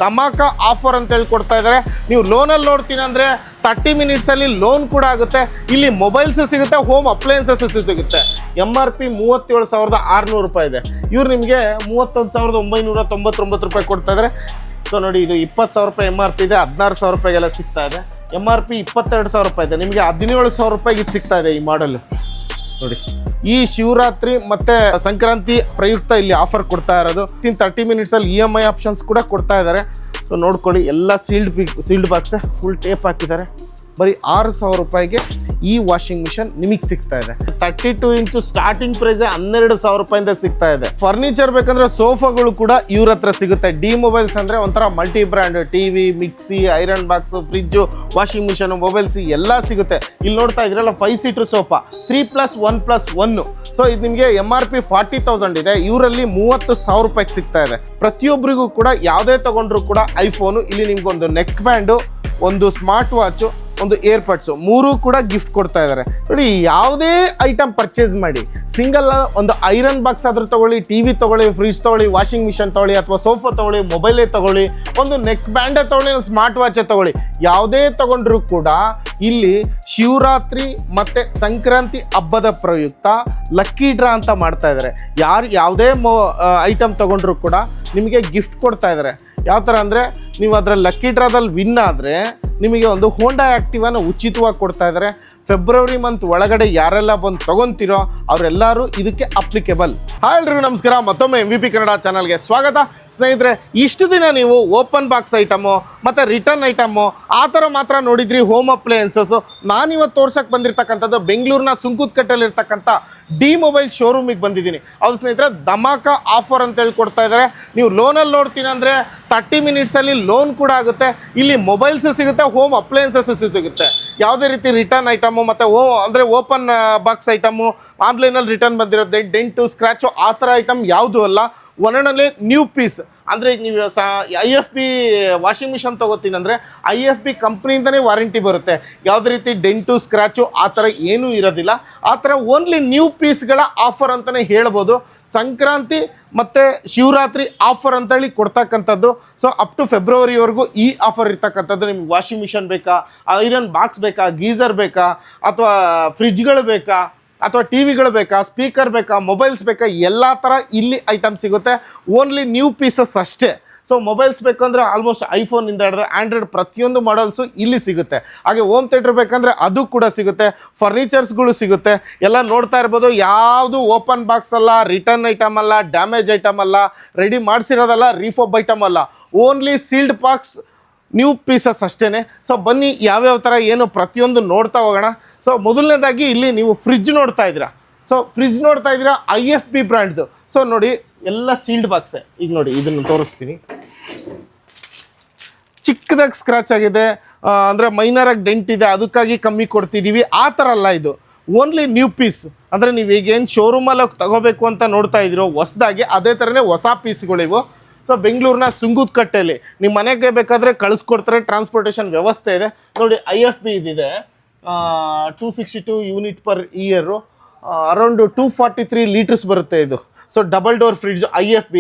Dhamaka offer ಅಂತ ಹೇಳಿ ಕೊಡ್ತಾ ಇದ್ದಾರೆ. ನೀವು ಲೋನಲ್ಲಿ ನೋಡ್ತೀನಿ ಅಂದರೆ 30 ಮಿನಿಟ್ಸಲ್ಲಿ ಲೋನ್ ಕೂಡ ಆಗುತ್ತೆ. ಇಲ್ಲಿ ಮೊಬೈಲ್ಸು ಸಿಗುತ್ತೆ, ಹೋಮ್ ಅಪ್ಲಯನ್ಸಸ್ ಸಿಗುತ್ತೆ. MRP 37,600 ರೂಪಾಯಿ ಇದೆ. ಇವ್ರು ನಿಮಗೆ 31,999 ರೂಪಾಯಿ ಕೊಡ್ತಾ ಇದ್ದಾರೆ. ಸೊ ನೋಡಿ, ಇದು 20,000 ರೂಪಾಯಿ MRP ಇದೆ, 16,000 ರೂಪಾಯಿಗೆಲ್ಲ ಸಿಗ್ತಾ ಇದೆ. MRP 22,000 ರೂಪಾಯಿ ಇದೆ, ನಿಮಗೆ 17,000 ರೂಪಾಯಿಗೆ ಇದು ಸಿಗ್ತಾ ಇದೆ ಈ ಮಾಡೆಲ್. ನೋಡಿ, ಈ ಶಿವರಾತ್ರಿ ಮತ್ತೆ ಸಂಕ್ರಾಂತಿ ಪ್ರಯುಕ್ತ ಇಲ್ಲಿ ಆಫರ್ ಕೊಡ್ತಾ ಇರೋದು. 30 ಮಿನಿಟ್ಸಲ್ಲಿ EMI ಆಪ್ಷನ್ಸ್ ಕೂಡ ಕೊಡ್ತಾ ಇದ್ದಾರೆ. ಸೊ ನೋಡ್ಕೊಳ್ಳಿ, ಎಲ್ಲ ಸೀಲ್ಡ್ ಬಾಕ್ಸ್ ಫುಲ್ ಟೇಪ್ ಹಾಕಿದ್ದಾರೆ. ಬರೀ 6,000 ರೂಪಾಯಿಗೆ ಈ ವಾಷಿಂಗ್ ಮಿಷನ್ ನಿಮಗೆ ಸಿಗ್ತಾ ಇದೆ. 32 ಇಂಚು ಸ್ಟಾರ್ಟಿಂಗ್ ಪ್ರೈಸ್ 12,000 ರೂಪಾಯಿಂದ ಸಿಗ್ತಾ ಇದೆ. ಫರ್ನಿಚರ್ ಬೇಕಂದ್ರೆ ಸೋಫಾಗಳು ಕೂಡ ಇವ್ರ ಹತ್ರ ಸಿಗುತ್ತೆ. ಡಿ ಮೊಬೈಲ್ಸ್ ಅಂದ್ರೆ ಒಂಥರ multi brand, TV, mixie, iron box, fridge, washing machine, mobiles ಎಲ್ಲ ಸಿಗುತ್ತೆ. ಇಲ್ಲಿ ನೋಡ್ತಾ ಇದ್ರಲ್ಲ 5 ಸೀಟರ್ ಸೋಫಾ 3+1+1. ಸೊ ಇದು ನಿಮಗೆ MRP 40,000 ಇದೆ, ಇವರಲ್ಲಿ 30,000 ರೂಪಾಯಿಗೆ ಸಿಗ್ತಾ ಇದೆ. ಪ್ರತಿಯೊಬ್ಬರಿಗೂ ಕೂಡ ಯಾವುದೇ ತಗೊಂಡ್ರು ಕೂಡ ಐಫೋನು, ಇಲ್ಲಿ ನಿಮ್ಗೊಂದು ನೆಕ್ ಬ್ಯಾಂಡು, ಒಂದು ಸ್ಮಾರ್ಟ್ ವಾಚು, ಒಂದು ಏರ್ಪಡ್ಸು 3 ಕೂಡ ಗಿಫ್ಟ್ ಕೊಡ್ತಾ ಇದ್ದಾರೆ. ನೋಡಿ, ಯಾವುದೇ ಐಟಮ್ ಪರ್ಚೇಸ್ ಮಾಡಿ, ಸಿಂಗಲ್ ಒಂದು ಐರನ್ ಬಾಕ್ಸ್ ಆದ್ರೂ ತಗೊಳ್ಳಿ, ಟಿವಿ ತಗೊಳ್ಳಿ, ಫ್ರಿಜ್ ತಗೊಳ್ಳಿ, ವಾಷಿಂಗ್ ಮಿಷನ್ ತಗೊಳ್ಳಿ, ಅಥವಾ ಸೋಫಾ ತಗೊಳ್ಳಿ, ಮೊಬೈಲೇ ತಗೊಳ್ಳಿ, ಒಂದು ನೆಕ್ ಬ್ಯಾಂಡೇ ತಗೊಳ್ಳಿ, ಒಂದು ಸ್ಮಾರ್ಟ್ ವಾಚೇ ತಗೊಳ್ಳಿ, ಯಾವುದೇ ತಗೊಂಡ್ರು ಕೂಡ ಇಲ್ಲಿ ಶಿವರಾತ್ರಿ ಮತ್ತೆ ಸಂಕ್ರಾಂತಿ ಹಬ್ಬದ ಪ್ರಯುಕ್ತ ಲಕ್ಕಿ ಡ್ರಾ ಅಂತ ಮಾಡ್ತಾ ಇದ್ದಾರೆ. ಯಾವುದೇ ಐಟಮ್ ತಗೊಂಡ್ರು ಕೂಡ ನಿಮಗೆ ಗಿಫ್ಟ್ ಕೊಡ್ತಾ ಇದ್ದಾರೆ. ಯಾವ ಥರ ಅಂದರೆ, ನೀವು ಅದರ ಲಕ್ಕಿ ಡ್ರಾದಲ್ಲಿ ವಿನ್ ಆದರೆ ನಿಮಗೆ ಒಂದು ಹೋಂಡಾ ಆ್ಯಕ್ಟಿವನ್ನು ಉಚಿತವಾಗಿ ಕೊಡ್ತಾ ಇದ್ದಾರೆ. ಫೆಬ್ರವರಿ ಮಂತ್ ಒಳಗಡೆ ಯಾರೆಲ್ಲ ಬಂದು ತೊಗೊತೀರೋ ಅವರೆಲ್ಲರೂ ಇದಕ್ಕೆ ಅಪ್ಲಿಕೇಬಲ್. ಹಾಯ್ ಎಲ್ರಿಗೂ ನಮಸ್ಕಾರ, ಮತ್ತೊಮ್ಮೆ MVP ಕನ್ನಡ ಚಾನಲ್ಗೆ ಸ್ವಾಗತ. ಸ್ನೇಹಿತರೆ, ಇಷ್ಟು ದಿನ ನೀವು ಓಪನ್ ಬಾಕ್ಸ್ ಐಟಮು ಮತ್ತು ರಿಟರ್ನ್ ಐಟಮು ಆ ಥರ ಮಾತ್ರ ನೋಡಿದ್ರಿ, ಹೋಮ್ ಅಪ್ಲಯನ್ಸಸ್ಸು. ನಾನಿವತ್ತು ತೋರ್ಸಕ್ಕೆ ಬಂದಿರತಕ್ಕಂಥದ್ದು ಬೆಂಗಳೂರಿನ ಸುಂಕುತ್ಕಟ್ಟೆಯಲ್ಲಿರ್ತಕ್ಕಂಥ ಡಿ ಮೊಬೈಲ್ ಶೋರೂಮಿಗೆ ಬಂದಿದ್ದೀನಿ. ಹೌದು ಸ್ನೇಹಿತರೆ, ಧಮಾಕ ಆಫರ್ ಅಂತ ಹೇಳಿ ಕೊಡ್ತಾ ಇದ್ದಾರೆ. ನೀವು ಲೋನಲ್ಲಿ ನೋಡ್ತೀನಿ ಅಂದರೆ 30 ಮಿನಿಟ್ಸಲ್ಲಿ ಲೋನ್ ಕೂಡ ಆಗುತ್ತೆ. ಇಲ್ಲಿ ಮೊಬೈಲ್ಸು ಸಿಗುತ್ತೆ, ಹೋಮ್ ಅಪ್ಲಯನ್ಸಸ್ ಸಿಗುತ್ತೆ. ಯಾವುದೇ ರೀತಿ ರಿಟರ್ನ್ ಐಟಮು ಮತ್ತು ಓಪನ್ ಬಾಕ್ಸ್ ಐಟಮು, ಆನ್ಲೈನಲ್ಲಿ ರಿಟರ್ನ್ ಬಂದಿರೋದು, ಡೆಂಟು, ಸ್ಕ್ರ್ಯಾಚು ಆ ಥರ ಐಟಮ್ ಯಾವುದೂ ಅಲ್ಲ. ಒನ್ನಲ್ಲಿ ನ್ಯೂ ಪೀಸ್. ಅಂದರೆ ನೀವು IFB ವಾಷಿಂಗ್ ಮಿಷನ್ ತೊಗೋತೀನಿ ಅಂದರೆ IFB ಕಂಪ್ನಿಯಿಂದನೇ ವಾರಂಟಿ ಬರುತ್ತೆ. ಯಾವುದೇ ರೀತಿ ಡೆಂಟು, ಸ್ಕ್ರ್ಯಾಚು ಆ ಥರ ಏನೂ ಇರೋದಿಲ್ಲ. ಆ ಥರ ಓನ್ಲಿ ನ್ಯೂ ಪೀಸ್ಗಳ ಆಫರ್ ಅಂತಲೇ ಹೇಳ್ಬೋದು. ಸಂಕ್ರಾಂತಿ ಮತ್ತು ಶಿವರಾತ್ರಿ ಆಫರ್ ಅಂತೇಳಿ ಕೊಡ್ತಕ್ಕಂಥದ್ದು. ಸೊ ಅಪ್ ಟು ಫೆಬ್ರವರಿವರೆಗೂ ಈ ಆಫರ್ ಇರ್ತಕ್ಕಂಥದ್ದು. ನಿಮ್ಗೆ ವಾಷಿಂಗ್ ಮಿಷನ್ ಬೇಕಾ, ಐರನ್ ಬಾಕ್ಸ್ ಬೇಕಾ, ಗೀಸರ್ ಬೇಕಾ, ಅಥವಾ ಫ್ರಿಜ್ಗಳು ಬೇಕಾ, ಅಥವಾ ಟಿವಿಗಳು ಬೇಕಾ, ಸ್ಪೀಕರ್ ಬೇಕಾ, ಮೊಬೈಲ್ಸ್ ಬೇಕಾ, ಎಲ್ಲ ಥರ ಇಲ್ಲಿ ಐಟಮ್ ಸಿಗುತ್ತೆ. ಓನ್ಲಿ ನ್ಯೂ ಪೀಸಸ್ ಅಷ್ಟೇ. ಸೊ ಮೊಬೈಲ್ಸ್ ಬೇಕಂದ್ರೆ ಆಲ್ಮೋಸ್ಟ್ ಐಫೋನಿಂದ ಹಿಡಿದು ಆ್ಯಂಡ್ರಾಯ್ಡ್ ಪ್ರತಿಯೊಂದು ಮಾಡಲ್ಸು ಇಲ್ಲಿ ಸಿಗುತ್ತೆ. ಹಾಗೆ ಹೋಮ್ ಥಿಯೇಟ್ರ್ ಬೇಕಂದರೆ ಅದು ಕೂಡ ಸಿಗುತ್ತೆ. ಫರ್ನಿಚರ್ಸ್ಗಳು ಸಿಗುತ್ತೆ. ಎಲ್ಲ ನೋಡ್ತಾ ಇರ್ಬೋದು, ಯಾವುದು ಓಪನ್ ಬಾಕ್ಸ್ ಅಲ್ಲ, ರಿಟರ್ನ್ ಐಟಮ್ ಅಲ್ಲ, ಡ್ಯಾಮೇಜ್ ಐಟಮ್ ಅಲ್ಲ, ರೆಡಿ ಮಾಡಿಸಿರೋದಲ್ಲ, ರೀಫೋಬ್ ಐಟಮ್ ಅಲ್ಲ, only sealed box new pieces ಅಷ್ಟೇ. ಸೊ ಬನ್ನಿ, ಯಾವ್ಯಾವ ಥರ ಏನು ಪ್ರತಿಯೊಂದು ನೋಡ್ತಾ ಹೋಗೋಣ. ಸೊ ಮೊದಲನೇದಾಗಿ ಇಲ್ಲಿ ನೀವು ಫ್ರಿಜ್ ನೋಡ್ತಾ ಇದ್ದೀರಾ. ಸೊ ಫ್ರಿಜ್ ನೋಡ್ತಾ ಇದ್ದೀರಾ IFB ಬ್ರ್ಯಾಂಡ್ದು. ಸೊ ನೋಡಿ, ಎಲ್ಲ ಸೀಲ್ಡ್ ಬಾಕ್ಸೇ. ಈಗ ನೋಡಿ, ಇದನ್ನು ತೋರಿಸ್ತೀನಿ. ಚಿಕ್ಕದಾಗಿ ಸ್ಕ್ರ್ಯಾಚ್ ಆಗಿದೆ, ಅಂದರೆ ಮೈನರಾಗಿ ಡೆಂಟ್ ಇದೆ, ಅದಕ್ಕಾಗಿ ಕಮ್ಮಿ ಕೊಡ್ತಿದ್ದೀವಿ. ಆ ಥರ ಅಲ್ಲ, ಇದು ಓನ್ಲಿ ನ್ಯೂ ಪೀಸ್. ಅಂದರೆ ನೀವು ಈಗೇನು ಶೋರೂಮಲ್ಲಿ ತಗೋಬೇಕು ಅಂತ ನೋಡ್ತಾ ಇದ್ದೀರೋ ಹೊಸದಾಗಿ, ಅದೇ ಥರನೇ ಹೊಸ ಪೀಸ್ಗಳಿವು. ಸೊ ಬೆಂಗಳೂರಿನ ಸುಂಕುತ್ಕಟ್ಟೆಯಲ್ಲಿ ನಿಮ್ಮ ಮನೆಗೆ ಬೇಕಾದರೆ ಕಳಿಸ್ಕೊಡ್ತಾರೆ, ಟ್ರಾನ್ಸ್ಪೋರ್ಟೇಷನ್ ವ್ಯವಸ್ಥೆ ಇದೆ. ನೋಡಿ, IFB ಇದಿದೆ, 262 unit per year, around 243 litres ಬರುತ್ತೆ ಇದು. So double door fridge IFB.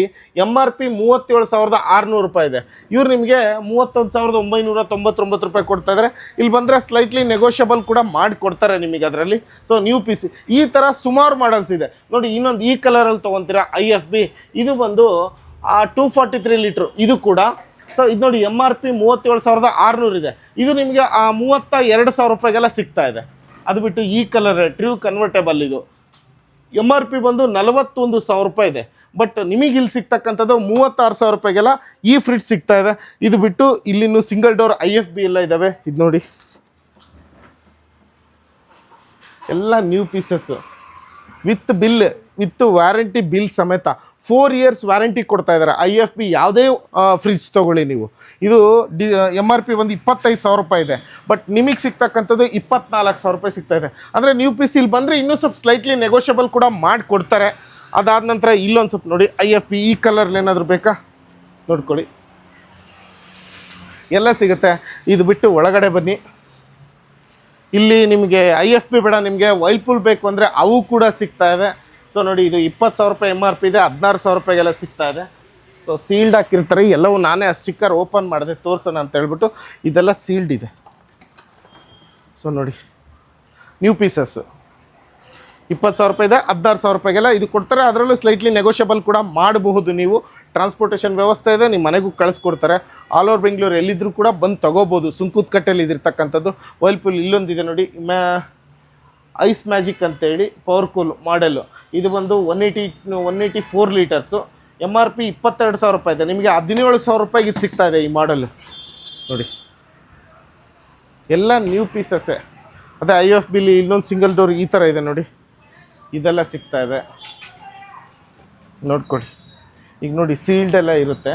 MRP 37,600 ರೂಪಾಯಿ ಇದೆ. ಇವ್ರು ನಿಮಗೆ 31,999 ರೂಪಾಯಿ ಕೊಡ್ತಾ ಇದ್ದಾರೆ. ಇಲ್ಲಿ ಬಂದರೆ ಸ್ಲೈಟ್ಲಿ ನೆಗೋಷಿಯಬಲ್ ಕೂಡ ಮಾಡಿಕೊಡ್ತಾರೆ ನಿಮಗೆ ಅದರಲ್ಲಿ. ಸೊ ನ್ಯೂ ಪೀಸ್ ಈ ಥರ ಸುಮಾರು ಮಾಡಲ್ಸ್ ಇದೆ. ನೋಡಿ, ಇನ್ನೊಂದು ಈ ಕಲರಲ್ಲಿ ತೊಗೊತೀರಾ IFB, ಇದು ಬಂದು 243 ಲೀಟ್ರು ಇದು ಕೂಡ. ಸೊ ಇದು ನೋಡಿ, MRP 37,600 ಇದೆ. ಇದು ನಿಮಗೆ 32,000 ರೂಪಾಯಿಗೆಲ್ಲ ಸಿಗ್ತಾ ಇದೆ. ಅದು ಬಿಟ್ಟು ಈ ಕಲರ್ ಟ್ರೂ ಕನ್ವರ್ಟೇಬಲ್, ಇದು MRP ಬಂದು 41,000 ರೂಪಾಯಿ ಇದೆ. ಬಟ್ ನಿಮಗೆ ಇಲ್ಲಿ ಸಿಗ್ತಕ್ಕಂಥದ್ದು 36,000 ರೂಪಾಯಿಗೆಲ್ಲ ಈ ಫ್ರಿಡ್ಜ್ ಸಿಗ್ತಾ ಇದೆ. ಇದು ಬಿಟ್ಟು ಇಲ್ಲಿನೂ ಸಿಂಗಲ್ ಡೋರ್ IFB ಎಲ್ಲ ಇದ್ದಾವೆ. ಇದು ನೋಡಿ, ಎಲ್ಲ new pieces with bill, with warranty bill ಸಮೇತ 4 ಇಯರ್ಸ್ ವ್ಯಾರಂಟಿ ಕೊಡ್ತಾ ಇದ್ದಾರೆ IFB. ಯಾವುದೇ ಫ್ರಿಡ್ಜ್ ತೊಗೊಳ್ಳಿ ನೀವು. ಇದು MRP ಒಂದು 25,000 ರೂಪಾಯಿ ಇದೆ. ಬಟ್ ನಿಮಗೆ ಸಿಗ್ತಕ್ಕಂಥದ್ದು 24,000 ರೂಪಾಯಿ ಸಿಗ್ತಾ ಇದೆ. ಅಂದರೆ ನ್ಯೂ ಪೀಸ್ ಇಲ್ಲಿ ಬಂದರೆ ಇನ್ನೂ ಸ್ವಲ್ಪ ಸ್ಲೈಟ್ಲಿ ನೆಗೋಷಿಯಬಲ್ ಕೂಡ ಮಾಡಿಕೊಡ್ತಾರೆ. ಅದಾದ ನಂತರ ಇಲ್ಲೊಂದು ಸ್ವಲ್ಪ ನೋಡಿ, IFB ಈ ಕಲರ್ಲಿ ಏನಾದರೂ ಬೇಕಾ ನೋಡ್ಕೊಳ್ಳಿ, ಎಲ್ಲ ಸಿಗುತ್ತೆ. ಇದು ಬಿಟ್ಟು ಒಳಗಡೆ ಬನ್ನಿ, ಇಲ್ಲಿ ನಿಮಗೆ IFB ಬೇಡ, ನಿಮಗೆ ವೈಲ್ಪೂಲ್ ಬೇಕು ಅಂದರೆ ಅವು ಕೂಡ ಸಿಗ್ತಾ ಇದೆ. ಸೊ ನೋಡಿ, ಇದು 20,000 ರೂಪಾಯಿ MRP ಇದೆ, 16,000 ರೂಪಾಯಿಗೆಲ್ಲ ಸಿಗ್ತಾ ಇದೆ. ಸೊ ಸೊ ಸೀಲ್ಡ್ ಹಾಕಿರ್ತಾರೆ, ಎಲ್ಲವೂ ನಾನೇ ಆ ಸ್ಟಿಕ್ಕರ್ ಓಪನ್ ಮಾಡಿದೆ ತೋರಿಸೋಣ ಅಂತ ಹೇಳ್ಬಿಟ್ಟು ಇದೆಲ್ಲ ಸೀಲ್ಡ್ ಇದೆ. ಸೊ ನೋಡಿ, ನ್ಯೂ ಪೀಸಸ್ 20,000 ರೂಪಾಯಿ ಇದೆ, 16,000 ರೂಪಾಯಿಗೆಲ್ಲ ಇದು ಕೊಡ್ತಾರೆ. ಅದರಲ್ಲೂ ಸ್ಲೈಟ್ಲಿ ನೆಗೋಷಿಯಬಲ್ ಕೂಡ ಮಾಡಬಹುದು. ನೀವು ಟ್ರಾನ್ಸ್ಪೋರ್ಟೇಷನ್ ವ್ಯವಸ್ಥೆ ಇದೆ, ನಿಮ್ಮ ಮನೆಗೂ ಕಳಿಸ್ಕೊಡ್ತಾರೆ. ಆಲ್ ಓವರ್ ಬೆಂಗಳೂರು ಎಲ್ಲಿದ್ದರೂ ಕೂಡ ಬಂದು ತೊಗೋಬೋದು. ಸುಂಕುತ್ಕಟ್ಟೆಯಲ್ಲಿ ಇದಿರ್ತಕ್ಕಂಥದ್ದು. ವರ್ಲ್ಪೂಲ್ ಇಲ್ಲೊಂದಿದೆ ನೋಡಿ, ಐಸ್ ಮ್ಯಾಜಿಕ್ ಅಂತೇಳಿ ಪವರ್ಕೂಲ್ ಮಾಡೆಲ್ಲು. ಇದು ಬಂದು 184 ಲೀಟರ್ಸು. MRP 22,000 ರೂಪಾಯಿ ಇದೆ, ನಿಮಗೆ 17,000 ರೂಪಾಯಿಗೆ ಇದು ಸಿಗ್ತಾ ಇದೆ ಈ ಮಾಡೆಲ್ ನೋಡಿ. ಎಲ್ಲ ನ್ಯೂ ಪೀಸಸ್ಸೇ. ಅದೇ IFBಲಿ ಇನ್ನೊಂದು ಸಿಂಗಲ್ ಡೋರ್ ಈ ಥರ ಇದೆ ನೋಡಿ, ಇದೆಲ್ಲ ಸಿಗ್ತಾ ಇದೆ ನೋಡ್ಕೊಳ್ಳಿ. ಈಗ ನೋಡಿ ಸೀಲ್ಡ್ ಎಲ್ಲ ಇರುತ್ತೆ.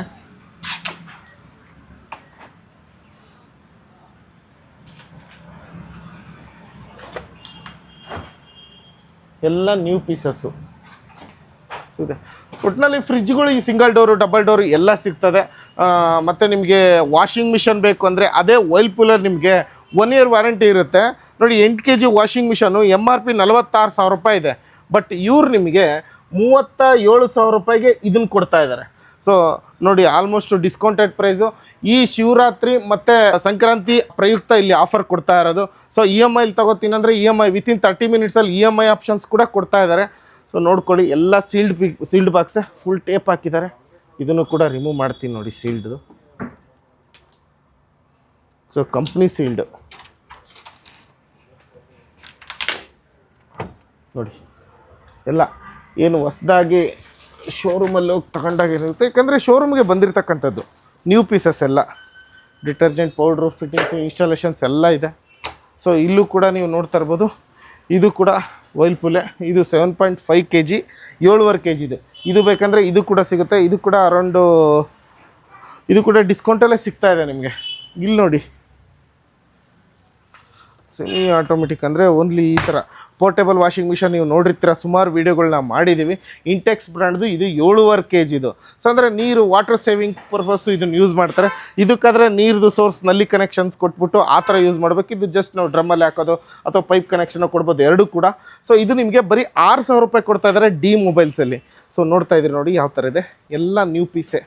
ಎಲ್ಲ ನ್ಯೂ ಪೀಸಸ್ಸು ಇದೆ. ಒಟ್ಟಿನಲ್ಲಿ ಫ್ರಿಜ್ಗಳು ಈ ಸಿಂಗಲ್ ಡೋರು, ಡಬಲ್ ಡೋರು ಎಲ್ಲ ಸಿಗ್ತದೆ. ಮತ್ತು ನಿಮಗೆ ವಾಷಿಂಗ್ ಮಿಷನ್ ಬೇಕು ಅಂದರೆ ಅದೇ ವರ್ಲ್ಪೂಲಲ್ಲಿ ನಿಮಗೆ 1 ಇಯರ್ ವಾರಂಟಿ ಇರುತ್ತೆ ನೋಡಿ. 8 kg ವಾಷಿಂಗ್ ಮಿಷನು MRP 46,000 ರೂಪಾಯಿ ಇದೆ. ಬಟ್ ಇವ್ರು ನಿಮಗೆ 37,000 ರೂಪಾಯಿಗೆ ಇದನ್ನು ಕೊಡ್ತಾ ಇದ್ದಾರೆ. ಸೊ ನೋಡಿ, ಆಲ್ಮೋಸ್ಟ್ ಡಿಸ್ಕೌಂಟೆಡ್ ಪ್ರೈಸು. ಈ ಶಿವರಾತ್ರಿ ಮತ್ತು ಸಂಕ್ರಾಂತಿ ಪ್ರಯುಕ್ತ ಇಲ್ಲಿ ಆಫರ್ ಕೊಡ್ತಾ ಇರೋದು. ಸೊ EMI ತಗೋತೀನಿ ಅಂದರೆ EMI ವಿತಿನ್ 30 ಮಿನಿಟ್ಸಲ್ಲಿ EMI ಆಪ್ಷನ್ಸ್ ಕೂಡ ಕೊಡ್ತಾ ಇದ್ದಾರೆ. ಸೊ ನೋಡ್ಕೊಳ್ಳಿ, ಎಲ್ಲ ಸೀಲ್ಡ್ ಬಾಕ್ಸೇ, ಫುಲ್ ಟೇಪ್ ಹಾಕಿದ್ದಾರೆ. ಇದನ್ನು ಕೂಡ ರಿಮೂವ್ ಮಾಡ್ತೀನಿ ನೋಡಿ ಸೀಲ್ಡ್ದು. ಸೊ ಕಂಪ್ನಿ ಸೀಲ್ಡ್ ನೋಡಿ. ಎಲ್ಲ ಏನು ಹೊಸದಾಗಿ ಶೋರೂಮಲ್ಲಿ ಹೋಗಿ ತಗೊಂಡಾಗಿರುತ್ತೆ, ಯಾಕಂದರೆ ಶೋರೂಮ್ಗೆ ಬಂದಿರತಕ್ಕಂಥದ್ದು ನ್ಯೂ ಪೀಸಸ್ ಎಲ್ಲ. ಡಿಟರ್ಜೆಂಟ್ ಪೌಡ್ರು, ಫಿಟ್ಟಿಂಗ್ಸು, ಇನ್ಸ್ಟಾಲೇಷನ್ಸ್ ಎಲ್ಲ ಇದೆ. ಸೊ ಇಲ್ಲೂ ಕೂಡ ನೀವು ನೋಡ್ತಾ ಇರ್ಬೋದು, ಇದು ಕೂಡ ವರ್ಲ್ಪೂಲೆ. ಇದು 7.5 kg, 7.5 kg ಇದು. ಇದು ಬೇಕಂದರೆ ಇದು ಕೂಡ ಸಿಗುತ್ತೆ. ಇದು ಕೂಡ ಅರೌಂಡು, ಇದು ಕೂಡ ಡಿಸ್ಕೌಂಟಲ್ಲೇ ಸಿಗ್ತಾ ಇದೆ ನಿಮಗೆ. ಇಲ್ಲಿ ನೋಡಿ, ಸೆಮಿ ಆಟೋಮೆಟಿಕ್ ಅಂದರೆ ಓನ್ಲಿ ಈ ಥರ ಪೋರ್ಟೇಬಲ್ ವಾಷಿಂಗ್ ಮಿಷನ್ ನೀವು ನೋಡಿರ್ತೀರ, ಸುಮಾರು ವೀಡಿಯೋಗಳನ್ನ ಮಾಡಿದ್ದೀವಿ. ಇಂಟೆಕ್ಸ್ ಬ್ರ್ಯಾಂಡ್ದು ಇದು 7.5 kg ಇದು. ಸೊ ಅಂದರೆ ನೀರು ವಾಟರ್ ಸೇವಿಂಗ್ ಪರ್ಪಸ್ಸು ಇದನ್ನು ಯೂಸ್ ಮಾಡ್ತಾರೆ. ಇದಕ್ಕಾದರೆ ನೀರ್ದು ಸೋರ್ಸ್ ನಲ್ಲಿ ಕನೆಕ್ಷನ್ಸ್ ಕೊಟ್ಬಿಟ್ಟು ಆ ಥರ ಯೂಸ್ ಮಾಡಬೇಕು. ಇದು ಜಸ್ಟ್ ನಾವು ಡ್ರಮ್ಮಲ್ಲಿ ಹಾಕೋದು ಅಥವಾ ಪೈಪ್ ಕನೆಕ್ಷನ್ ಕೊಡ್ಬೋದು, ಎರಡೂ ಕೂಡ. ಸೊ ಇದು ನಿಮಗೆ ಬರೀ 6,000 ರೂಪಾಯಿ ಕೊಡ್ತಾ ಇದ್ದಾರೆ ಡಿ ಮೊಬೈಲ್ಸಲ್ಲಿ. ಸೊ ನೋಡ್ತಾ ಇದ್ದೀರಿ ನೋಡಿ ಯಾವ ಥರ ಇದೆ, ಎಲ್ಲ ನ್ಯೂ ಪೀಸೇ.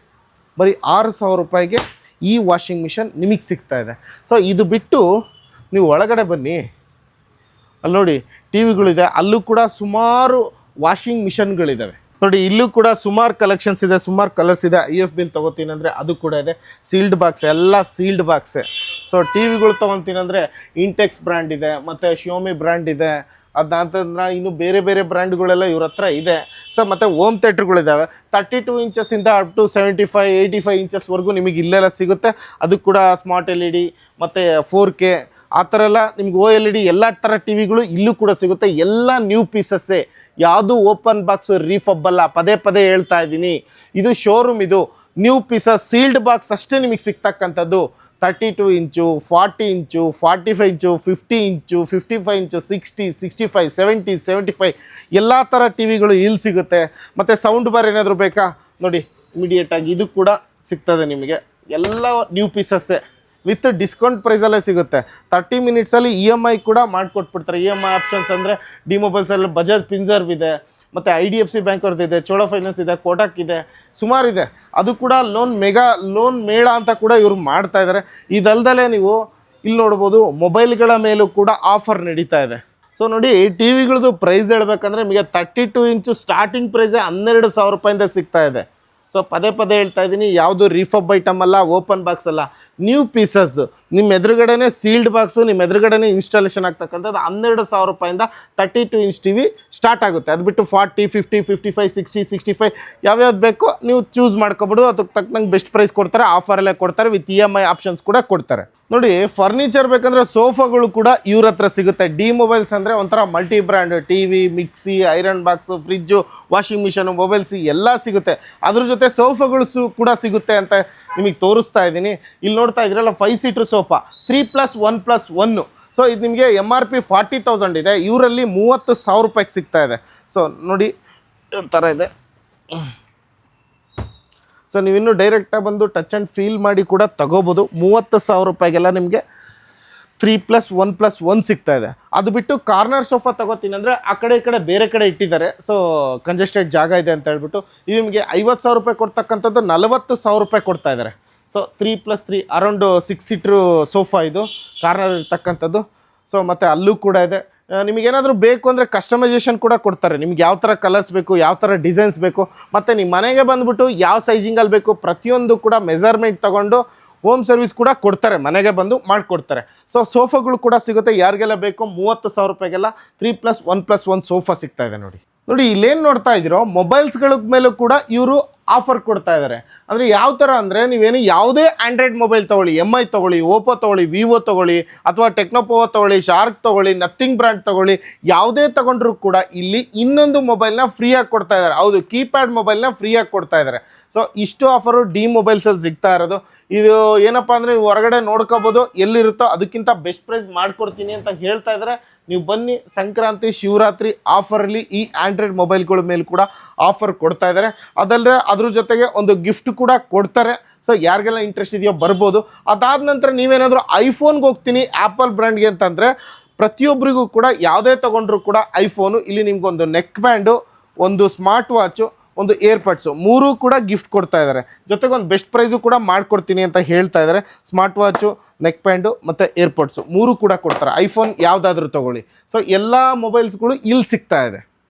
ಬರೀ 6,000 ರೂಪಾಯಿಗೆ ಈ ವಾಷಿಂಗ್ ಮಿಷನ್ ನಿಮಗೆ ಸಿಗ್ತಾ ಇದೆ. ಸೊ ಇದು ಬಿಟ್ಟು ನೀವು ಒಳಗಡೆ ಬನ್ನಿ, ಅಲ್ಲಿ ನೋಡಿ ಟಿ ವಿಗಳಿದೆ, ಅಲ್ಲೂ ಕೂಡ ಸುಮಾರು ವಾಷಿಂಗ್ ಮಿಷನ್ಗಳಿದ್ದಾವೆ ನೋಡಿ. ಇಲ್ಲೂ ಕೂಡ ಸುಮಾರು ಕಲೆಕ್ಷನ್ಸ್ ಇದೆ, ಸುಮಾರು ಕಲರ್ಸ್ ಇದೆ. IFBಲಿ ತೊಗೋತೀನಿ ಅಂದರೆ ಅದು ಕೂಡ ಇದೆ. ಸೀಲ್ಡ್ ಬಾಕ್ಸ್, ಎಲ್ಲ ಸೀಲ್ಡ್ ಬಾಕ್ಸೇ. ಸೊ ಟಿ ವಿಗಳು ತೊಗೊತೀನಿ ಅಂದರೆ ಇಂಟೆಕ್ಸ್ ಬ್ರ್ಯಾಂಡ್ ಇದೆ, ಮತ್ತು ಶಿಯೋಮಿ ಬ್ರ್ಯಾಂಡ್ ಇದೆ. ಅದಾಂತಂದ್ರೆ ಇನ್ನು ಬೇರೆ ಬೇರೆ ಬ್ರ್ಯಾಂಡ್ಗಳೆಲ್ಲ ಇವ್ರ ಹತ್ರ ಇದೆ. ಸೊ ಮತ್ತು ಹೋಮ್ ಥಿಯೇಟ್ರ್ಗಳಿದ್ದಾವೆ. 32 ಇಂಚಸ್ಸಿಂದ ಅಪ್ ಟು 75, 85 ಇಂಚಸ್ವರೆಗೂ ನಿಮಗೆ ಇಲ್ಲೆಲ್ಲ ಸಿಗುತ್ತೆ. ಅದು ಕೂಡ ಸ್ಮಾರ್ಟ್ LED ಮತ್ತು 4K ಆ ಥರ ಎಲ್ಲ ನಿಮ್ಗೆ OLED ಎಲ್ಲ ಥರ ಟಿ ವಿಗಳು ಇಲ್ಲೂ ಕೂಡ ಸಿಗುತ್ತೆ. ಎಲ್ಲ ನ್ಯೂ ಪೀಸಸ್ಸೇ, ಯಾವುದು ಓಪನ್ ಬಾಕ್ಸು ರೀಫಬ್ಬಲ್ಲ. ಪದೇ ಪದೇ ಹೇಳ್ತಾ ಇದ್ದೀನಿ, ಇದು ಶೋರೂಮ್, ಇದು ನ್ಯೂ ಪೀಸಸ್ ಸೀಲ್ಡ್ ಬಾಕ್ಸ್ ಅಷ್ಟೇ ನಿಮಗೆ ಸಿಗ್ತಕ್ಕಂಥದ್ದು. 32 ಇಂಚು, 40 ಇಂಚು, 45 ಇಂಚು, 50 ಇಂಚು, 55 ಇಂಚು, 60, 65, 70, 75 ಎಲ್ಲ ಥರ ಟಿ ವಿಗಳು ಇಲ್ಲಿ ಸಿಗುತ್ತೆ. ಮತ್ತು ಸೌಂಡ್ ಬಾರ್ ಏನಾದರೂ ಬೇಕಾ ನೋಡಿ, ಇಮಿಡಿಯೇಟಾಗಿ ಇದು ಕೂಡ ಸಿಗ್ತದೆ ನಿಮಗೆ. ಎಲ್ಲ ನ್ಯೂ ಪೀಸಸ್ಸೇ ವಿತ್ ಡಿಸ್ಕೌಂಟ್ ಪ್ರೈಸಲ್ಲೇ ಸಿಗುತ್ತೆ. 30 ಮಿನಿಟ್ಸಲ್ಲಿ EMI ಕೂಡ ಮಾಡಿಕೊಟ್ಬಿಡ್ತಾರೆ. EMI ಆಪ್ಷನ್ಸ್ ಅಂದರೆ ಡಿ ಮೊಬೈಲ್ಸಲ್ಲಿ ಬಜಾಜ್ ಪಿನ್ಸರ್ವ್ ಇದೆ, ಮತ್ತು IDFC ಬ್ಯಾಂಕ್ ಅವ್ರದ್ದು ಇದೆ, ಚೋಳ ಫೈನಾನ್ಸ್ ಇದೆ, ಕೋಟಕ್ ಇದೆ, ಸುಮಾರಿದೆ. ಅದು ಕೂಡ ಲೋನ್ ಮೇಳ ಅಂತ ಕೂಡ ಇವರು ಮಾಡ್ತಾ ಇದ್ದಾರೆ. ಇದಲ್ದಲೇ ನೀವು ಇಲ್ಲಿ ನೋಡ್ಬೋದು, ಮೊಬೈಲ್ಗಳ ಮೇಲೂ ಕೂಡ ಆಫರ್ ನಡೀತಾ ಇದೆ. ಸೊ ನೋಡಿ, ಟಿ ವಿಗಳದ್ದು ಪ್ರೈಸ್ ಹೇಳ್ಬೇಕಂದ್ರೆ ನಿಮಗೆ 32 ಇಂಚು ಸ್ಟಾರ್ಟಿಂಗ್ ಪ್ರೈಸೇ 12,000 ರೂಪಾಯಿಂದ ಸಿಗ್ತಾ ಇದೆ. ಸೊ ಪದೇ ಪದೇ ಹೇಳ್ತಾ ಇದ್ದೀನಿ, ಯಾವುದು ರೀಫಬ್ ಐಟಮ್ ಅಲ್ಲ, ಓಪನ್ ಬಾಕ್ಸ್ ಅಲ್ಲ, ನ್ಯೂ ಪೀಸಸ್. ನಿಮ್ಮ ಎದುರುಗಡೆನೇ ಸೀಲ್ಡ್ ಬಾಕ್ಸು, ನಿಮ್ಮ ಎದುರುಗಡೆನೇ ಇನ್ಸ್ಟಾಲೇಷನ್ ಆಗ್ತಕ್ಕಂಥದ್ದು. 12,000 ರೂಪಾಯಿಂದ 32 ಇಂಚ್ ಟಿ ವಿ ಸ್ಟಾರ್ಟ್ ಆಗುತ್ತೆ. ಅದು ಬಿಟ್ಟು 40, 50, 55, 60, 65 ಯಾವ್ಯಾವ್ದು ಬೇಕೋ ನೀವು ಚೂಸ್ ಮಾಡ್ಕೊಬಿಡು. ಅದಕ್ಕೆ ತಕ್ಕನಂಗೆ ಬೆಸ್ಟ್ ಪ್ರೈಸ್ ಕೊಡ್ತಾರೆ, ಆಫರಲ್ಲೇ ಕೊಡ್ತಾರೆ, ವಿತ್ EMI ಆಪ್ಷನ್ಸ್ ಕೂಡ ಕೊಡ್ತಾರೆ. ನೋಡಿ, ಫರ್ನಿಚರ್ ಬೇಕಂದರೆ ಸೋಫಾಗಳು ಕೂಡ ಇವ್ರ ಹತ್ರ ಸಿಗುತ್ತೆ. ಡಿ ಮೊಬೈಲ್ಸ್ ಅಂದರೆ ಒಂಥರ multi brand, T V, mixie, iron box, fridge, washing machine, mobiles ಎಲ್ಲ ಸಿಗುತ್ತೆ. ಅದ್ರ ಜೊತೆ ಸೋಫಾಗಳು ಕೂಡ ಸಿಗುತ್ತೆ ಅಂತ ನಿಮಗೆ ತೋರಿಸ್ತಾ ಇದ್ದೀನಿ. ಇಲ್ಲಿ ನೋಡ್ತಾ ಇದ್ದೀರಲ್ಲ, 5 ಸೀಟ್ರ್ ಸೋಫಾ 3+1+1. ಸೊ ಇದು ನಿಮಗೆ MRP 40,000 ಇದೆ, ಇವರಲ್ಲಿ 30,000 ರೂಪಾಯಿಗೆ ಸಿಗ್ತಾ ಇದೆ. ಸೊ ನೋಡಿ ಥರ ಇದೆ. ಸೊ ನೀವಿನ್ನೂ ಡೈರೆಕ್ಟಾಗಿ ಬಂದು ಟಚ್ ಆ್ಯಂಡ್ ಫೀಲ್ ಮಾಡಿ ಕೂಡ ತಗೋಬೋದು. 30,000 ರೂಪಾಯಿಗೆಲ್ಲ ನಿಮಗೆ 3+1+1 ಸಿಗ್ತಾ ಇದೆ. ಅದು ಬಿಟ್ಟು ಕಾರ್ನರ್ ಸೋಫಾ ತಗೋತೀನಿ ಅಂದರೆ ಆ ಕಡೆ ಈ ಕಡೆ ಬೇರೆ ಕಡೆ ಇಟ್ಟಿದ್ದಾರೆ, ಸೊ ಕಂಜೆಸ್ಟೆಡ್ ಜಾಗ ಇದೆ ಅಂತ ಹೇಳ್ಬಿಟ್ಟು ಇದು ನಿಮಗೆ 50,000 ರೂಪಾಯಿ ಕೊಡ್ತಕ್ಕಂಥದ್ದು 40,000 ರೂಪಾಯಿ ಕೊಡ್ತಾ ಇದ್ದಾರೆ. ಸೊ 3+3 ಅರೌಂಡ್ 6 ಸೀಟ್ರು ಸೋಫಾ ಇದು ಕಾರ್ನರ್ ಇರ್ತಕ್ಕಂಥದ್ದು. ಸೊ ಮತ್ತು ಅಲ್ಲೂ ಕೂಡ ಇದೆ. ನಿಮಗೇನಾದರೂ ಬೇಕು ಅಂದರೆ ಕಸ್ಟಮೈಸೇಷನ್ ಕೂಡ ಕೊಡ್ತಾರೆ. ನಿಮ್ಗೆ ಯಾವ ಥರ ಕಲರ್ಸ್ ಬೇಕು, ಯಾವ ಥರ ಡಿಸೈನ್ಸ್ ಬೇಕು, ಮತ್ತು ನಿಮ್ಮ ಮನೆಗೆ ಬಂದುಬಿಟ್ಟು ಯಾವ ಸೈಜಿಂಗಲ್ಲಿ ಬೇಕು ಪ್ರತಿಯೊಂದು ಕೂಡ ಮೆಜರ್ಮೆಂಟ್ ತೊಗೊಂಡು ಹೋಮ್ ಸರ್ವಿಸ್ ಕೂಡ ಕೊಡ್ತಾರೆ, ಮನೆಗೆ ಬಂದು ಮಾಡಿಕೊಡ್ತಾರೆ. ಸೊ ಸೋಫಾಗಳು ಕೂಡ ಸಿಗುತ್ತೆ. ಯಾರಿಗೆಲ್ಲ ಬೇಕು 30,000 ರೂಪಾಯಿಗೆಲ್ಲ 3+1+1 ಸೋಫಾ ಸಿಗ್ತಾ ಇದೆ. ನೋಡಿ ಇಲ್ಲೇನು ನೋಡ್ತಾ ಇದ್ದೀರೋ ಮೊಬೈಲ್ಸ್ಗಳ ಮೇಲೂ ಕೂಡ ಇವರು ಆಫರ್ ಕೊಡ್ತಾ ಇದ್ದಾರೆ. ಅಂದರೆ ಯಾವ ಥರ ಅಂದರೆ ನೀವೇನು ಯಾವುದೇ ಆ್ಯಂಡ್ರಾಯ್ಡ್ ಮೊಬೈಲ್ ತೊಗೊಳ್ಳಿ, MI ತೊಗೊಳ್ಳಿ, ಓಪೋ ತೊಗೊಳ್ಳಿ, ವಿವೋ ತೊಗೊಳ್ಳಿ, ಅಥವಾ ಟೆಕ್ನೋಪೋವೋ ತೊಗೊಳ್ಳಿ, ಶಾರ್ಕ್ ತೊಗೊಳ್ಳಿ, ನಥಿಂಗ್ ಬ್ರ್ಯಾಂಡ್ ತೊಗೊಳ್ಳಿ, ಯಾವುದೇ ತೊಗೊಂಡ್ರೂ ಕೂಡ ಇಲ್ಲಿ ಇನ್ನೊಂದು ಮೊಬೈಲ್ನ ಫ್ರೀಯಾಗಿ ಕೊಡ್ತಾ ಇದ್ದಾರೆ. ಹೌದು, ಕೀಪ್ಯಾಡ್ ಮೊಬೈಲ್ನ ಫ್ರೀಯಾಗಿ ಕೊಡ್ತಾ ಇದ್ದಾರೆ. ಸೊ ಇಷ್ಟು ಆಫರು ಡಿ ಮೊಬೈಲ್ಸಲ್ಲಿ ಸಿಗ್ತಾ ಇರೋದು. ಇದು ಏನಪ್ಪ ಅಂದರೆ ನೀವು ಹೊರಗಡೆ ನೋಡ್ಕೋಬೋದು, ಎಲ್ಲಿರುತ್ತೋ ಅದಕ್ಕಿಂತ ಬೆಸ್ಟ್ ಪ್ರೈಸ್ ಮಾಡಿಕೊಡ್ತೀನಿ ಅಂತ ಹೇಳ್ತಾ ಇದ್ದಾರೆ. ನೀವು ಬನ್ನಿ, ಸಂಕ್ರಾಂತಿ ಶಿವರಾತ್ರಿ ಆಫರಲ್ಲಿ ಈ ಆ್ಯಂಡ್ರಾಯ್ಡ್ ಮೊಬೈಲ್ಗಳ ಮೇಲೆ ಕೂಡ ಆಫರ್ ಕೊಡ್ತಾ ಇದ್ದಾರೆ. ಅದಲ್ಲದೆ ಅದ್ರ ಜೊತೆಗೆ ಒಂದು ಗಿಫ್ಟ್ ಕೂಡ ಕೊಡ್ತಾರೆ. ಸೊ ಯಾರಿಗೆಲ್ಲ ಇಂಟ್ರೆಸ್ಟ್ ಇದೆಯೋ ಬರ್ಬೋದು. ಅದಾದ ನಂತರ ನೀವೇನಾದರೂ ಐಫೋನ್ಗೆ ಹೋಗ್ತೀನಿ ಆ್ಯಪಲ್ ಬ್ರ್ಯಾಂಡ್ಗೆ ಅಂತಂದರೆ ಪ್ರತಿಯೊಬ್ಬರಿಗೂ ಕೂಡ ಯಾವುದೇ ತೊಗೊಂಡ್ರು ಕೂಡ ಐಫೋನು ಇಲ್ಲಿ ನಿಮ್ಗೊಂದು ನೆಕ್ ಬ್ಯಾಂಡು, ಒಂದು ಸ್ಮಾರ್ಟ್ ವಾಚು, ಒಂದು ಏರ್ಪಡ್ಸು 3 ಕೂಡ ಗಿಫ್ಟ್ ಕೊಡ್ತಾ ಇದ್ದಾರೆ. ಜೊತೆಗೆ ಒಂದು ಬೆಸ್ಟ್ ಪ್ರೈಸು ಕೂಡ ಮಾಡಿಕೊಡ್ತೀನಿ ಅಂತ ಹೇಳ್ತಾ ಇದ್ದಾರೆ. ಸ್ಮಾರ್ಟ್ ವಾಚು, ನೆಕ್ ಬ್ಯಾಂಡು ಮತ್ತು ಏರ್ಪಡ್ಸು 3 ಕೂಡ ಕೊಡ್ತಾರೆ. ಐಫೋನ್ ಯಾವುದಾದ್ರೂ ತೊಗೊಳ್ಳಿ. ಸೊ ಎಲ್ಲ ಮೊಬೈಲ್ಸ್ಗಳು ಇಲ್ಲಿ ಸಿಗ್ತಾ ಇದೆ.